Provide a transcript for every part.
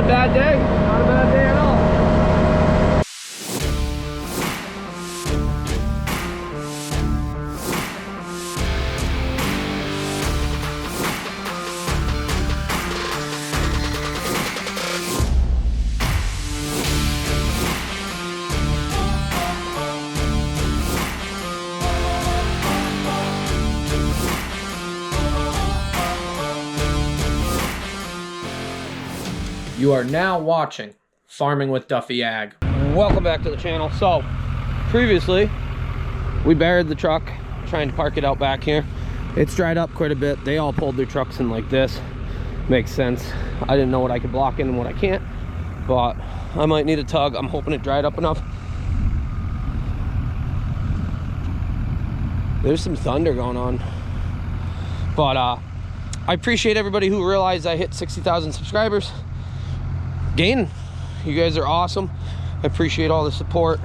Not a bad day. Not a bad day at all. You are now watching Farming with Duffy Ag. Welcome back to the channel. So, previously, we buried the truck, trying to park it out back here. It's dried up quite a bit. They all pulled their trucks in like this. Makes sense. I didn't know what I could block in and what I can't, but I might need a tug. I'm hoping it dried up enough. There's some thunder going on. But I appreciate everybody who realized I hit 60,000 subscribers. Again, you guys are awesome. I appreciate all the support.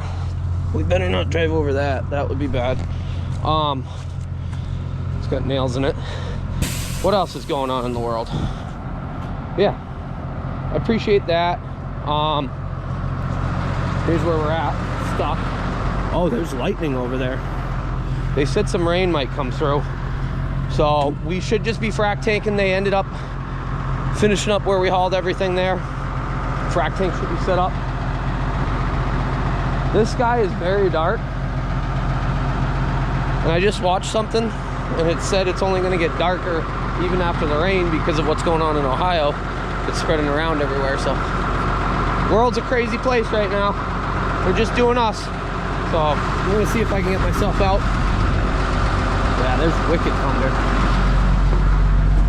We better not drive over that. That would be bad. It's got nails in it. What else is going on in the world? Yeah, I appreciate that. Here's where we're at. Stuck. Oh, there's lightning over there. They said some rain might come through. So we should just be frac tanking. They ended up finishing up where we hauled everything there. Frac tank should be set up. This sky is very dark. And I just watched something and it said it's only going to get darker even after the rain because of what's going on in Ohio. It's spreading around everywhere. So the world's a crazy place right now. We're just doing us. So I'm going to see if I can get myself out. Yeah, there's wicked thunder.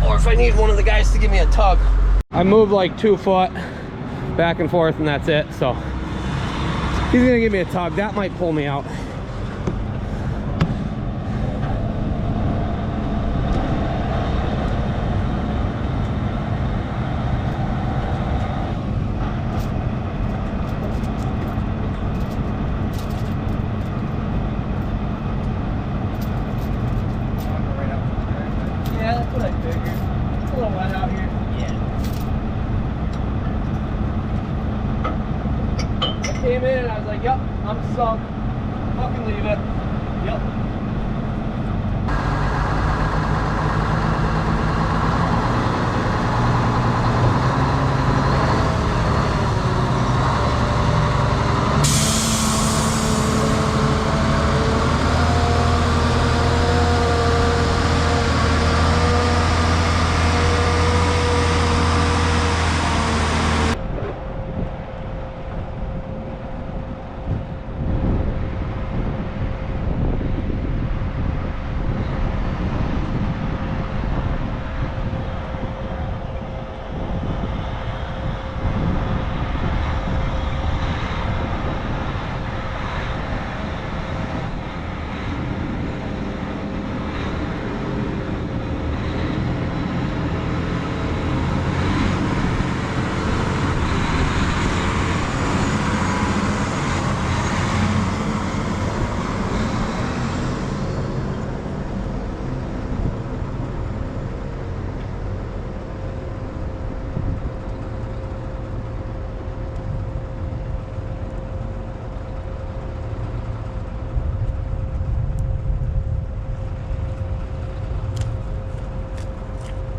Or if I need one of the guys to give me a tug. I moved like 2 foot back and forth and that's it. So he's gonna give me a tug. That might pull me out. Yeah, that's what I figured. It's a little wet out here. Came in and I was like, yep, I'm sunk. Fucking leave it. Yep.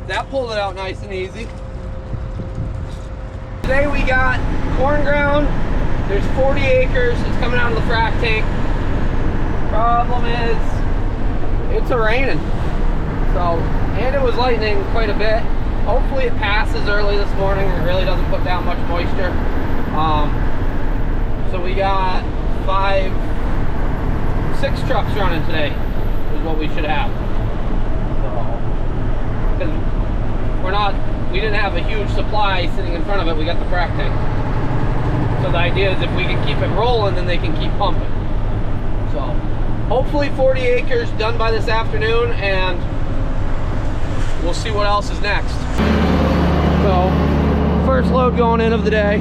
That pulled it out nice and easy. Today we got corn ground. There's 40 acres. It's coming out of the frac tank. Problem is, it's raining. So, and it was lightning quite a bit. Hopefully it passes early this morning and it really doesn't put down much moisture. So we got 6 trucks running today is what we should have. So, we didn't have a huge supply sitting in front of it. We got the frac tank. So the idea is if we can keep it rolling, then they can keep pumping. So hopefully 40 acres done by this afternoon, and we'll see what else is next. So first load going in of the day.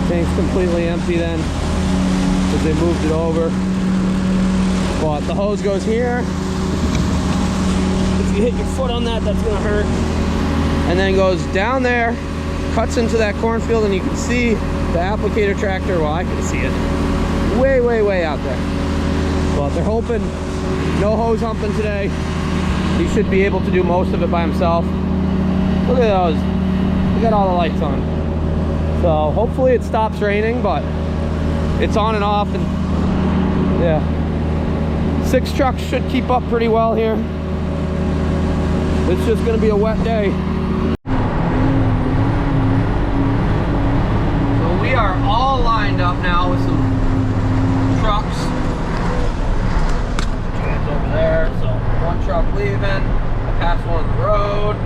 Tank's completely empty then, because they moved it over. But the hose goes here. If you hit your foot on that, that's gonna hurt. and then goes down there, cuts into that cornfield, and you can see the applicator tractor. Well, I can see it way, way, way out there. But they're hoping no hose humping today. He should be able to do most of it by himself. Look at those. Look at all the lights on. So hopefully it stops raining, but it's on and off, and yeah. 6 trucks should keep up pretty well here. It's just gonna be a wet day. So we are all lined up now with some trucks. It's over there, so one truck leaving. I passed one on the road.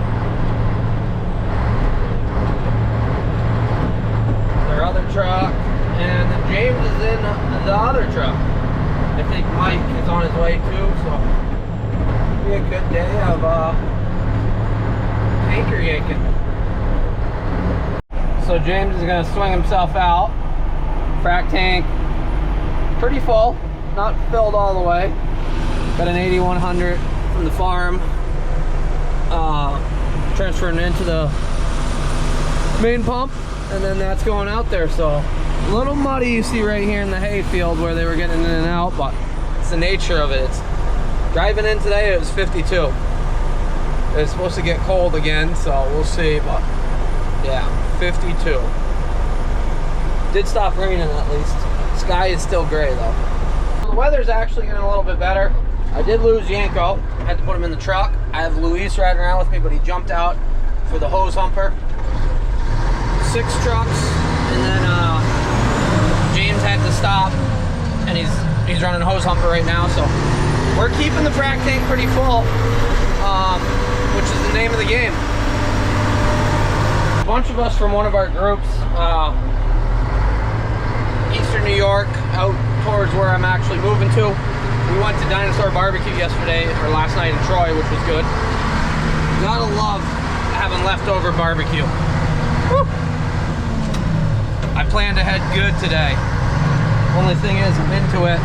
Their other truck, and then James is in the other truck. I think Mike is on his way too, so it'll be a good day of anchor yanking. So James is gonna swing himself out. Frac tank pretty full, not filled all the way. Got an 8100 from the farm, transferring into the main pump, and then that's going out there. So a little muddy, you see right here in the hay field where they were getting in and out, but it's the nature of it. It's driving in today, it was 52. It's supposed to get cold again, so we'll see, but yeah, 52. Did stop raining at least. Sky is still gray though. The weather's actually getting a little bit better. I did lose Yanko. I had to put him in the truck. I have Luis riding around with me, but he jumped out for the hose humper. 6 trucks, and then James had to stop, and he's running hose humper right now. So we're keeping the frac tank pretty full, which is the name of the game. A bunch of us from one of our groups, Eastern New York, out towards where I'm actually moving to. We went to Dinosaur Barbecue yesterday, or last night in Troy, which was good. Gotta love having leftover barbecue. Woo! I plan to head good today. Only thing is, I'm into it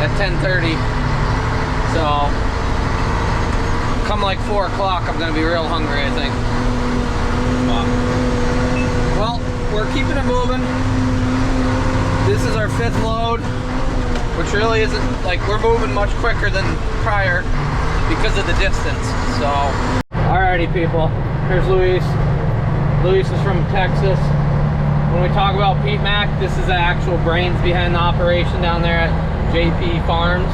at 10:30. So, come like 4 o'clock, I'm gonna be real hungry, I think. Well, we're keeping it moving. This is our 5th load, which really isn't, like, we're moving much quicker than prior because of the distance. So, alrighty people, here's Luis. Luis is from Texas. When we talk about Pete Mac, this is the actual brains behind the operation down there at JP Farms.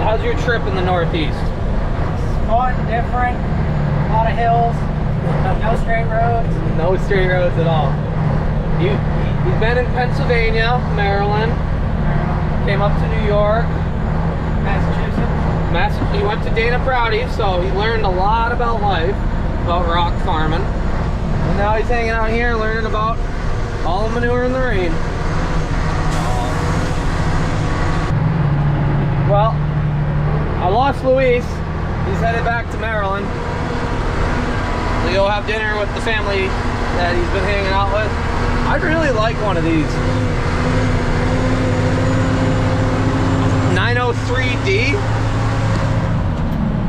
How's your trip in the Northeast? It's fun, different, a lot of hills, no straight roads. No straight roads at all. He's been in Pennsylvania, Maryland, came up to New York, Massachusetts. He went to Dana Prouty, so he learned a lot about life, about rock farming. And now he's hanging out here learning about all the manure in the rain. Well, I lost Luis. He's headed back to Maryland. We'll go have dinner with the family that he's been hanging out with. I'd really like one of these. 903D.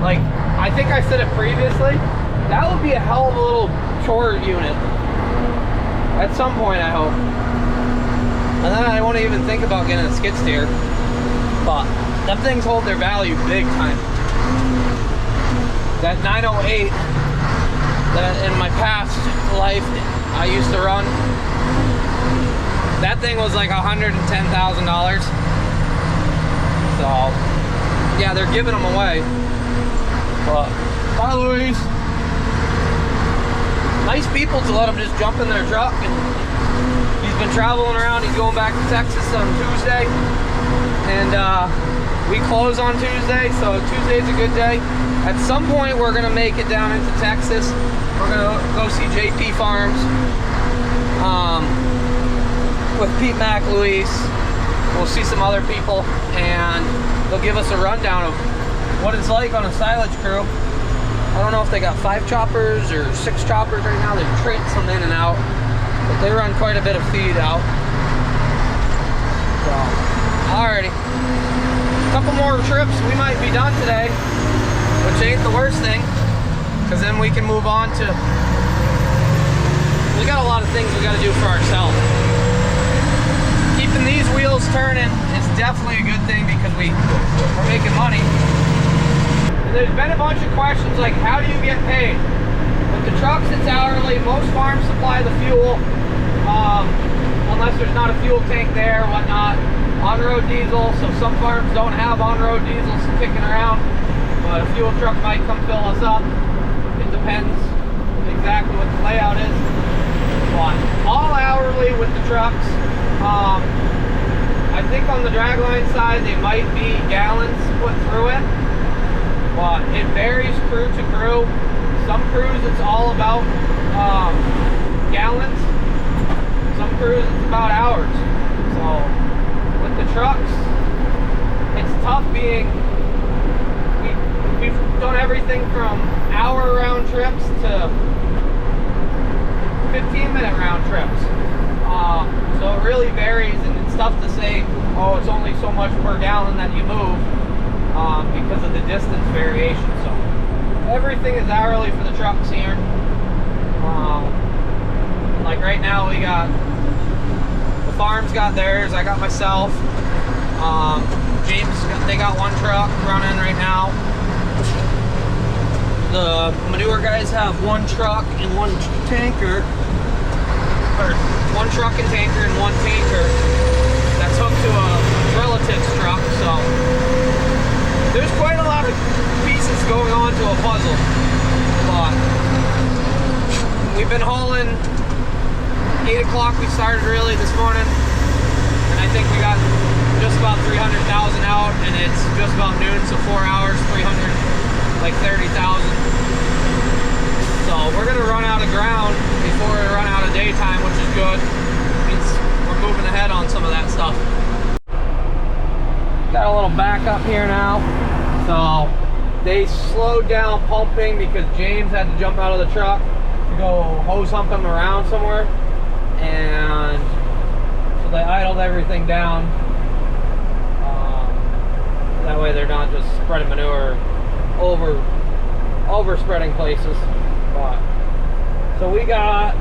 Like, I think I said it previously. That would be a hell of a little chore unit. At some point, I hope. And then I won't even think about getting a skid steer. But them things hold their value big time. That 908 that in my past life I used to run, that thing was like $110,000. So yeah, they're giving them away. But bye, Luis. Nice people to let him just jump in their truck, and he's been traveling around. He's going back to Texas on Tuesday, and we close on Tuesday, so Tuesday's a good day. At some point, we're gonna make it down into Texas. We're gonna go see JP Farms with Pete Mac, Luis. We'll see some other people, and they'll give us a rundown of what it's like on a silage crew. I don't know if they got 5 choppers or 6 choppers right now. They've traded some in and out, but they run quite a bit of feed out. So, alrighty. A couple more trips, we might be done today, which ain't the worst thing, because then we can move on to, we got a lot of things we got to do for ourselves. Keeping these wheels turning is definitely a good thing because we're making money. And there's been a bunch of questions like, how do you get paid? With the trucks, it's hourly. Most farms supply the fuel, unless there's not a fuel tank there, whatnot. On-road diesel, so some farms don't have on-road diesels kicking around, but a fuel truck might come fill us up. It depends exactly what the layout is. But all hourly with the trucks. I think on the dragline side they might be gallons put through it, but it varies crew to crew. Some crews it's all about gallons. Some crews it's about hours. So with the trucks, it's tough being, we've done everything from hour round trips to 15-minute round trips. So it really varies, and it's tough to say, oh, it's only so much per gallon that you move because of the distance variation. So everything is hourly for the trucks here. Like right now we got, the farm's got theirs, I got myself. James, they got one truck running right now. The manure guys have one truck and one tanker, or one truck and tanker and one tanker that's hooked to a relative's truck. So there's quite a lot of pieces going on to a puzzle. But we've been hauling 8 o'clock. We started early this morning, and I think we got just about 300,000 out, and it's just about noon, so 4 hours, 30,000. So we're gonna run out of ground before we run out of daytime, which is good. It means we're moving ahead on some of that stuff. Got a little backup here now. So they slowed down pumping because James had to jump out of the truck to go hose hump him around somewhere, and so they idled everything down. That way they're not just spreading manure over spreading places. But so we got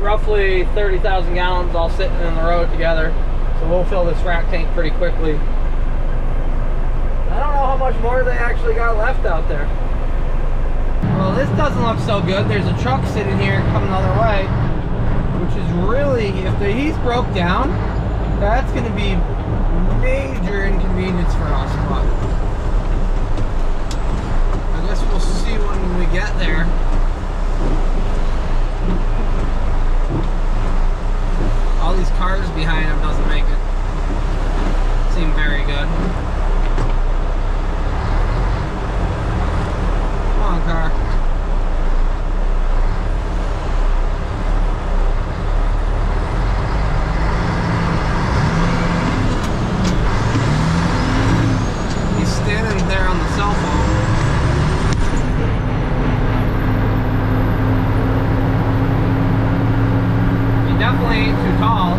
roughly 30,000 gallons all sitting in the road together. So we'll fill this frac tank pretty quickly. I don't know how much more they actually got left out there. Well, this doesn't look so good. There's a truck sitting here coming the other way, which is really, if the heat broke down, that's going to be major inconvenience for us. But I guess we'll see when we get there. All these cars behind him doesn't make it seem very good. Come on, car. He's standing there on the cell phone. He definitely ain't too tall.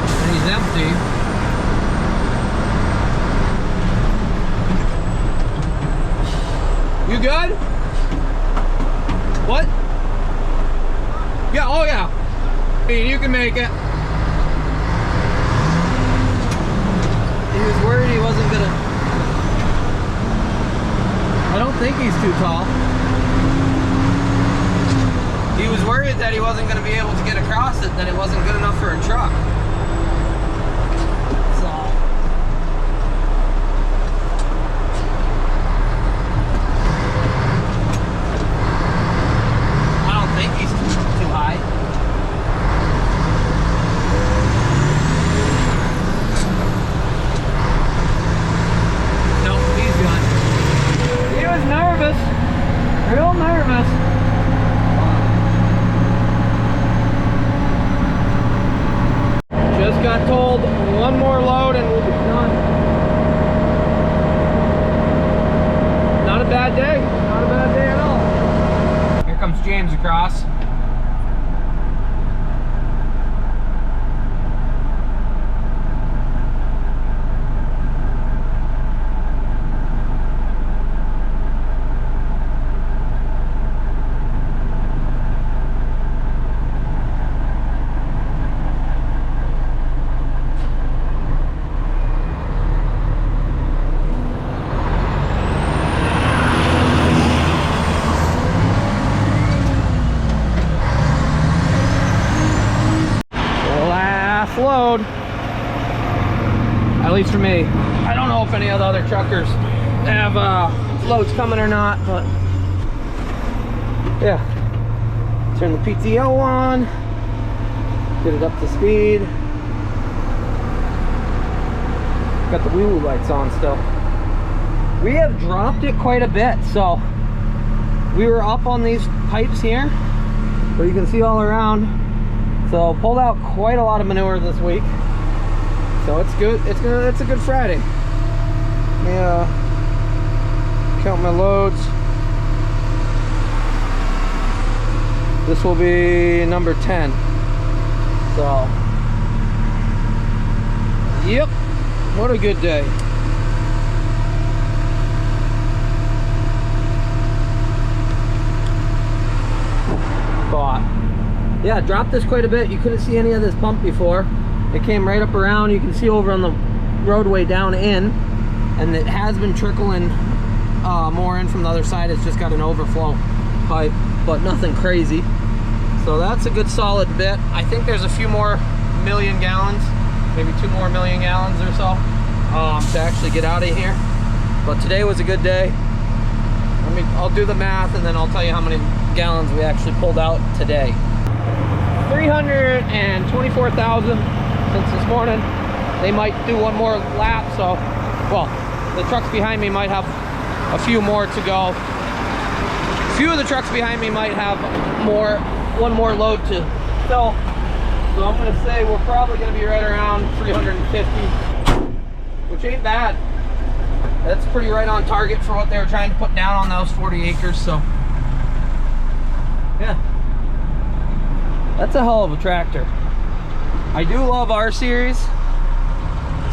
And he's empty. You good? What? Yeah, oh yeah. You can make it. He was worried he wasn't gonna. I don't think he's too tall. He was worried that he wasn't gonna be able to get across it, that it wasn't good enough for a truck. So. I don't think he's too high. Nope, he's good. He was nervous, real nervous. Just got told one more load and we'll be done. Not a bad day, not a bad day at all. Here comes James across. load. At least for me. I don't know if any of the other truckers have loads coming or not, but yeah. Turn the PTO on. Get it up to speed. Got the wheel lights on still. We have dropped it quite a bit, so we were up on these pipes here, but you can see all around. So pulled out quite a lot of manure this week. So it's good. It's a good Friday. Yeah. Count my loads. This will be number 10. So, yep. What a good day. Yeah, dropped this quite a bit. You couldn't see any of this pump before. It came right up around. You can see over on the roadway down in, and it has been trickling more in from the other side. It's just got an overflow pipe, but nothing crazy. So that's a good solid bit. I think there's a few more million gallons, maybe 2 more million gallons or so to actually get out of here. But today was a good day. I'll do the math and then I'll tell you how many gallons we actually pulled out today. 324,000 since this morning. They might do one more lap, so, well, the trucks behind me might have a few more to go. A few of the trucks behind me might have one more load to fill. So I'm gonna say we're probably gonna be right around 350, which ain't bad. That's pretty right on target for what they were trying to put down on those 40 acres, so yeah. That's a hell of a tractor. I do love R series.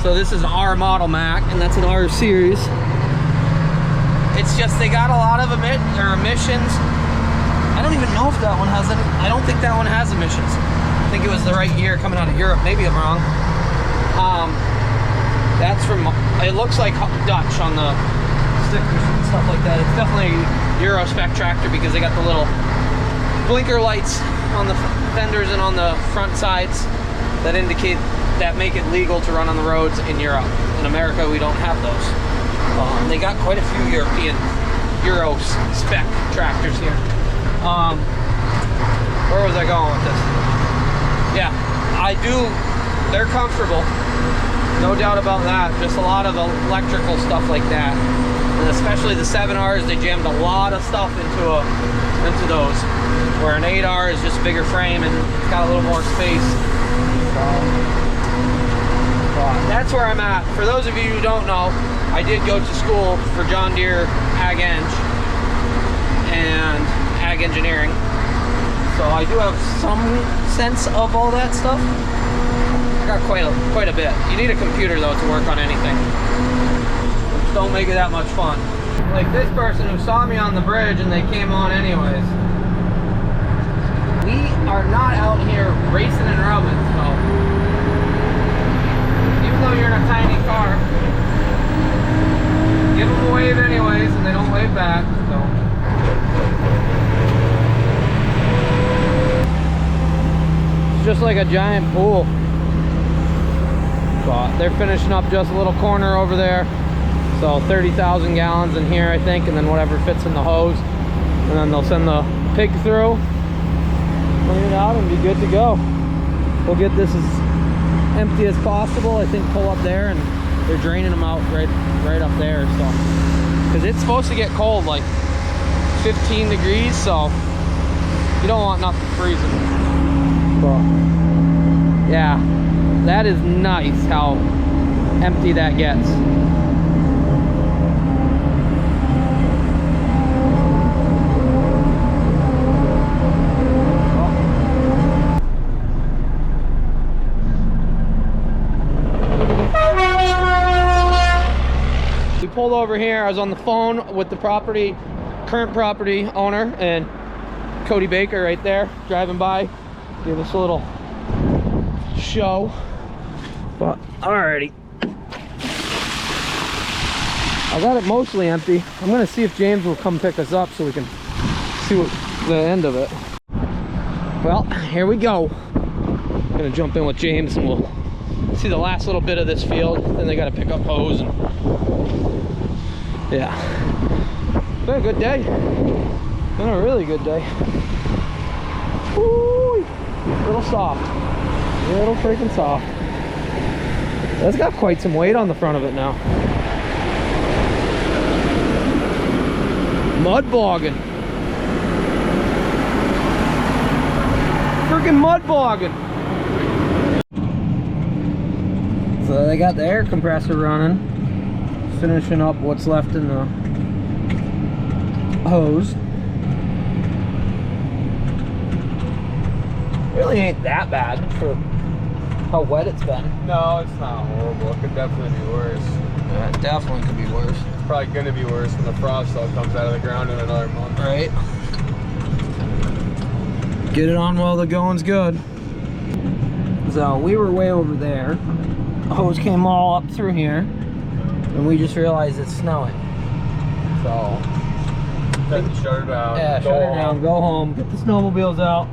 So this is an R model Mac, and that's an R series. It's just they got a lot of emissions. I don't even know if that one has any. I don't think that one has emissions. I think it was the right year coming out of Europe. Maybe I'm wrong. That's from, it looks like Dutch on the stickers and stuff like that. It's definitely a Euro spec tractor because they got the little blinker lights on the fenders and on the front sides that make it legal to run on the roads in Europe. In America, we don't have those. They got quite a few European Euro spec tractors here. Where was I going with this? Yeah, they're comfortable. No doubt about that. Just a lot of electrical stuff like that. And especially the 7Rs, they jammed a lot of stuff into those. Where an 8R is just a bigger frame and it's got a little more space. So, that's where I'm at. For those of you who don't know, I did go to school for John Deere Ag Eng and Ag Engineering. So I do have some sense of all that stuff. I got quite a bit. You need a computer though to work on anything. Which don't make it that much fun. Like this person who saw me on the bridge and they came on anyways. We are not out here racing and rubbing, so even though you're in a tiny car, give them a wave anyways and they don't wave back, so. It's just like a giant pool. So they're finishing up just a little corner over there. So 30,000 gallons in here, I think, and then whatever fits in the hose. And then they'll send the pig through, clean it out, and be good to go. We'll get this as empty as possible. I think pull up there, and they're draining them out right up there. So, because it's supposed to get cold, like 15 degrees, so you don't want nothing freezing. So, yeah. That is nice how empty that gets. We pulled over here. I was on the phone with the current property owner, and Cody Baker right there driving by. Give us a little show. But alrighty, I got it mostly empty. I'm gonna see if James will come pick us up so we can see what the end of it. Well, here we go. I'm gonna jump in with James and we'll see the last little bit of this field. Then they got to pick up hose and yeah. Been a good day. Been a really good day. Woo! Little soft. Little freaking soft. That's got quite some weight on the front of it now. Mud bogging. Freaking mud bogging. So they got the air compressor running. Finishing up what's left in the hose. Really ain't that bad for how wet it's been. No, it's not horrible. It could definitely be worse. Yeah, it definitely could be worse. It's probably going to be worse when the frost all comes out of the ground in another month. Right. Get it on while the going's good. So we were way over there. The hose came all up through here. And we just realized it's snowing. So Then shut her down. yeah, shut her down, go home, get the snowmobiles out.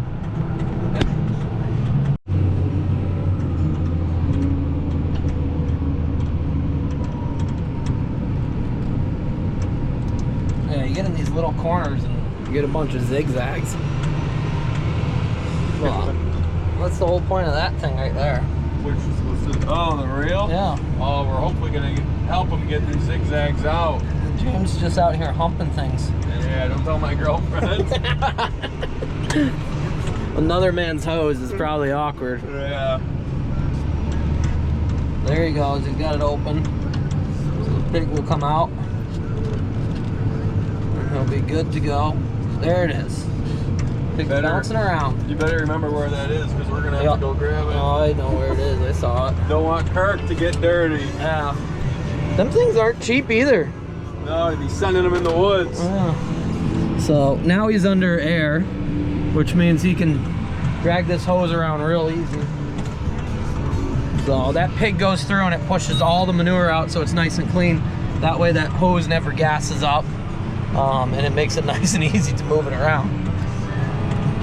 Yeah, you get in these little corners and you get a bunch of zigzags. Well, that's the whole point of that thing right there. Which is supposed to, oh, the rail? Yeah. Oh, we're hopefully going to help them get these zigzags out. James is just out here humping things. Yeah, don't tell my girlfriend. Another man's hose is probably awkward. Yeah. There he goes, he's got it open. So the pig will come out. And he'll be good to go. There it is. Pig's bouncing around. You better remember where that is because we're going to have to go grab it. Oh, I know where it is. I saw it. Don't want Kirk to get dirty. Yeah. Them things aren't cheap either. No, he'd be sending them in the woods. Yeah. So now he's under air, which means he can drag this hose around real easy. So that pig goes through and it pushes all the manure out so it's nice and clean. That way that hose never gasses up, and it makes it nice and easy to move it around.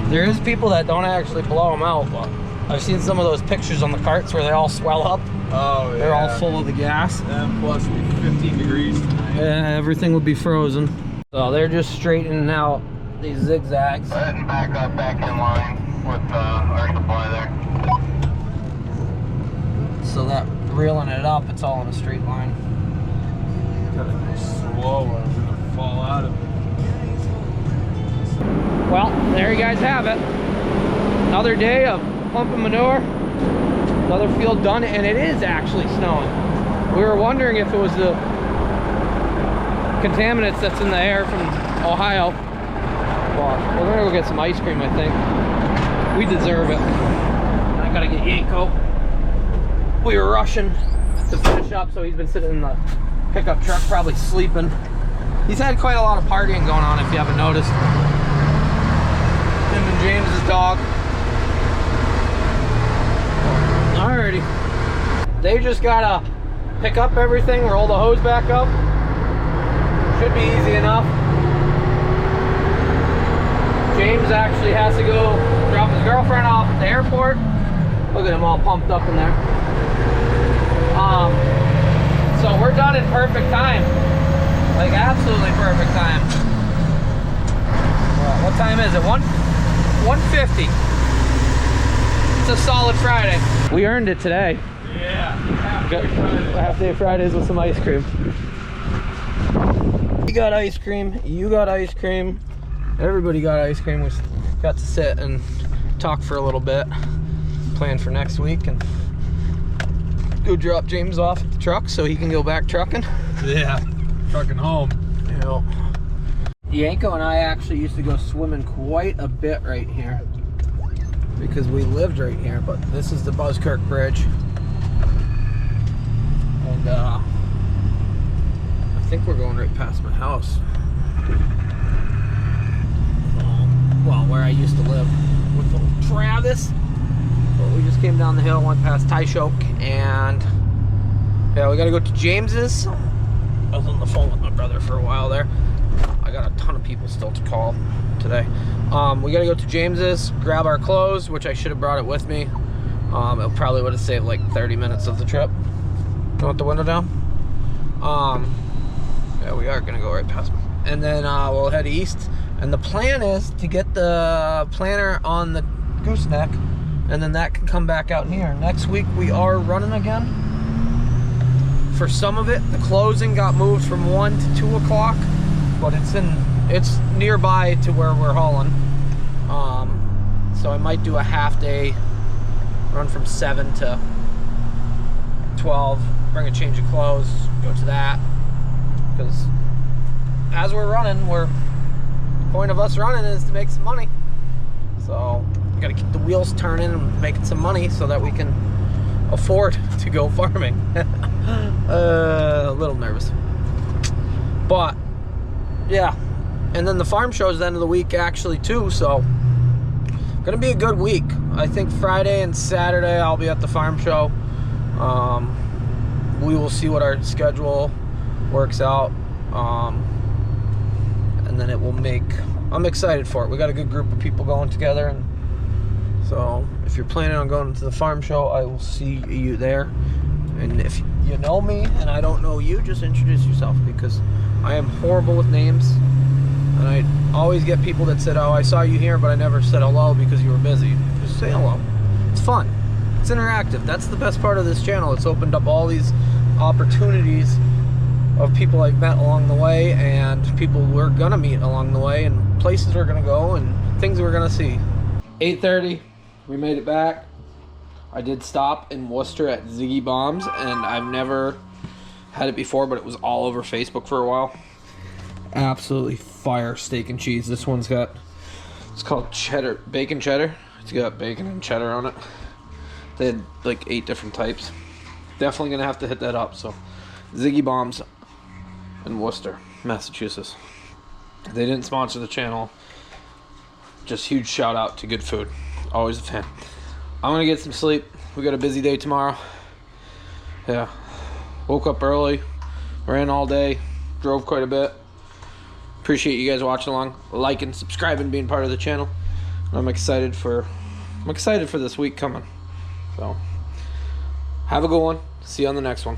There is people that don't actually blow them out, but I've seen some of those pictures on the carts where they all swell up. Oh, yeah. They're all full of the gas. And plus it'll be 15 degrees tonight. Yeah, everything would be frozen. So they're just straightening out these zigzags. Go ahead and back up, back in line with our supply there. So that reeling it up, it's all in a straight line. Gotta go slow or I'm gonna fall out of it. Well, there you guys have it. Another day of pumping manure. Another field done, and it is actually snowing. We were wondering if it was the contaminants that's in the air from Ohio. Well, we're gonna go get some ice cream, I think. We deserve it. And I gotta get Yanko. We were rushing to finish up, so he's been sitting in the pickup truck, probably sleeping. He's had quite a lot of partying going on, if you haven't noticed. Him and James's dog. Alrighty. They just gotta pick up everything, roll the hose back up. Should be easy enough. James actually has to go drop his girlfriend off at the airport. Look at him all pumped up in there. So we're done in perfect time. Like absolutely perfect time. Well, what time is it? 1:50. It's a solid Friday. We earned it today. Yeah. Half day Fridays with some ice cream. We got ice cream. You got ice cream. Everybody got ice cream. We got to sit and talk for a little bit. Plan for next week and go drop James off at the truck so he can go back trucking. Yeah. Trucking home. Yeah. Yanko and I actually used to go swimming quite a bit right here because we lived right here, but this is the Buzzkirk Bridge. And I think we're going right past my house. Well, where I used to live with little Travis. But we just came down the hill, went past Taishoke, and yeah, we gotta go to James's. I was on the phone with my brother for a while there. I got a ton of people still to call today. We gotta go to James's, grab our clothes, which I should have brought it with me, It probably would have saved like 30 minutes of the trip. Go with the window down. Yeah, we are gonna go right past them. And then we'll head east. And the plan is to get the planter on the gooseneck, and then that can come back out here. Next week we are running again. For some of it, the closing got moved from 1 to 2 o'clock, but it's nearby to where we're hauling. So I might do a half day run from 7 to 12, bring a change of clothes, go to that. Because as we're running, the point of us running is to make some money. So we gotta keep the wheels turning and making some money so that we can afford to go farming. A little nervous, but yeah. And then the farm show is the end of the week actually too, so gonna be a good week. I think Friday and Saturday I'll be at the farm show. We will see what our schedule works out, and then it will make, I'm excited for it. We got a good group of people going together, and so if you're planning on going to the farm show, I will see you there. And if you know me and I don't know you, just introduce yourself, because I am horrible with names. And I always get people that said, oh, I saw you here, but I never said hello because you were busy. Just say hello. It's fun. It's interactive. That's the best part of this channel. It's opened up all these opportunities of people I've met along the way, and people we're gonna meet along the way, and places we're gonna go, and things we're gonna see. 8:30, we made it back. I did stop in Worcester at Ziggy Bombs, and I've never had it before, but it was all over Facebook for a while. Absolutely fire steak and cheese. This one's got, it's called cheddar, bacon cheddar. It's got bacon and cheddar on it. They had like 8 different types. Definitely gonna have to hit that up. So Ziggy Bombs in Worcester, Massachusetts. They didn't sponsor the channel. Just huge shout out to good food. Always a fan. I'm gonna get some sleep. We got a busy day tomorrow. Yeah, woke up early, ran all day, drove quite a bit. Appreciate you guys watching along, liking, subscribing, being part of the channel. I'm excited for this week coming. So have a good one. See you on the next one.